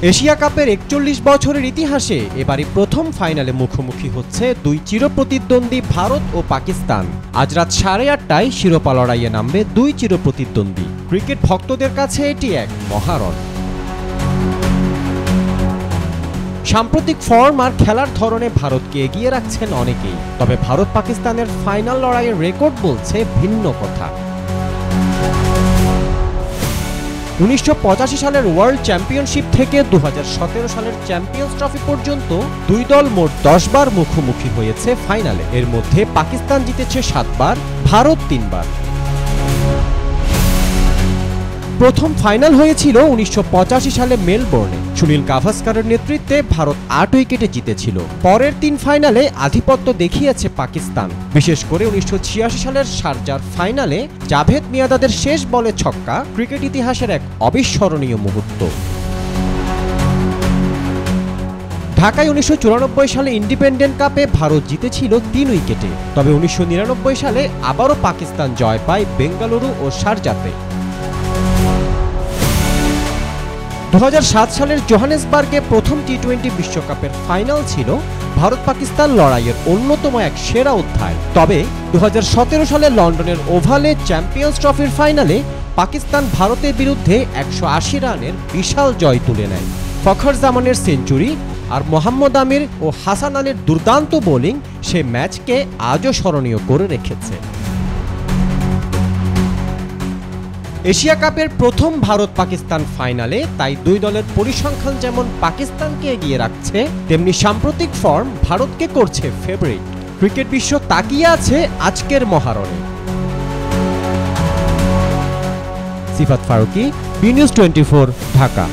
Asia কাপের ৪১ বছরের ইতিহাসে এবারই প্রথম ফাইনালে মুখোমুখি হচ্ছে দুই চিরপ্রতিদ্বন্দ্বী ভারত ও পাকিস্তান। আজ রাত 8:30টায় শিরোপা লড়াইয়ে নামবে দুই চিরপ্রতিদ্বন্দ্বী। ক্রিকেট ভক্তদের কাছে এটি এক মহারণ। সাম্প্রতিক ফর্ম আর খেলার ধরনে ভারতকে এগিয়ে রাখছেন অনেকেই, তবে ভারত পাকিস্তানের ফাইনাল লড়াইয়ের রেকর্ড বলছে ভিন্ন কথা। ১৯৮৫ সালের ওয়ার্ল্ড চ্যাম্পিয়নশিপ থেকে ২০১৭ সালের চ্যাম্পিয়ন্স ট্রফি পর্যন্ত দুই দল মোট ১০ বার মুখোমুখি হয়েছে ফাইনালে। এর মধ্যে পাকিস্তান জিতেছে ৭ বার, ভারত ৩ বার। প্রথম ফাইনাল হয়েছিল ১৯৮৫ সালে মেলবোর্নে। সুনীল গাভাস্কারের নেতৃত্বে ভারত ৮ উইকেটে জিতেছিল। পরের ৩ ফাইনালে আধিপত্য দেখিয়েছে পাকিস্তান, বিশেষ করে ১৯৮৬ সালের শারজার ফাইনালে জাভেদ মিয়াঁদাদের শেষ বলে ছক্কা ক্রিকেট ইতিহাসের এক অবিস্মরণীয় মুহূর্ত। ঢাকায় ১৯৯৪ সালে ইন্ডিপেন্ডেন্ট কাপে ভারত জিতেছিল ৩ উইকেটে, তবে ১৯৯৯ সালে আবারও পাকিস্তান জয় পায় বেঙ্গালুরু ও শারজাতে। ২০০৭ সালের জোহানেসবার্গে প্রথম টি-২০ বিশ্বকাপের ফাইনাল ছিল ভারত পাকিস্তান লড়াইয়ের অন্যতম এক সেরা অধ্যায়। তবে ২০১৭ সালে লন্ডনের ওভালে চ্যাম্পিয়ন্স ট্রফির ফাইনালে পাকিস্তান ভারতের বিরুদ্ধে ১৮০ রানের বিশাল জয় তুলে নেয়। ফখর জামানের সেঞ্চুরি আর মোহাম্মদ আমির ও হাসান আলীর দুর্দান্ত বোলিং সে ম্যাচকে আজও স্মরণীয় করে রেখেছে। এশিয়া কাপের প্রথম ভারত পাকিস্তান ফাইনালে তাই দুই দলের পরিসংখ্যান যেমন পাকিস্তানকে এগিয়ে রাখছে, তেমনি সাম্প্রতিক ফর্ম ভারতকে করছে ফেভারিট। ক্রিকেট বিশ্ব তাকিয়ে আছে আজকের মহারণে। সিফাত ফারুকী, বি নিউজ 24, ঢাকা।